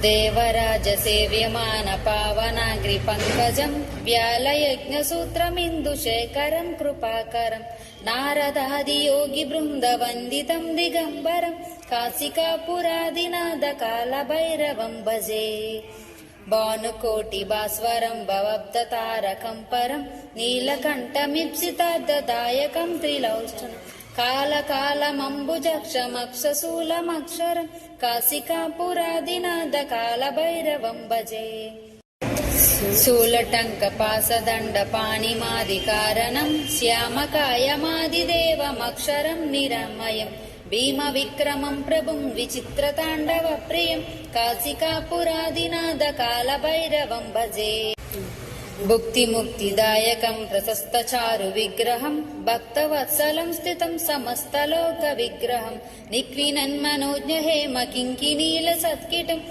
देवराजसेव्यमान पावनाग्रिपङ्कजम् व्यालयज्ञसूत्रमिन्दुशेखरम् कृपाकरम् नारदादियोगिवृन्दवन्दितम् दिगम्बरम् काशिकापुरादिनाथकालभैरवम् भजे। भानुकोटिभास्वरम् भवब्दतारकम् परम् नीलकण्ठमीप्सितार्थदायकम् त्रिलोचनम् कालकालमम्बुजक्षमक्षशूलमक्षरम् काशिकापुरादिनाथकालभैरवम् भजे। शूलटङ्कपासदण्डपाणिमादिकारणम् श्यामकायमादिदेवमक्षरम् निरमयम् भीमविक्रमम् प्रभुम् विचित्रताण्डवप्रियम् काशिकापुरादिनाथकालभैरवम् भजे। भुक्तिमुक्तिदायकम् प्रशस्तचारुविग्रहम् भक्तवत्सलम् स्थितम् समस्तलोकविग्रहम् निक्विनन्मनोज्ञ हेम किङ्किनीलसत्किटम्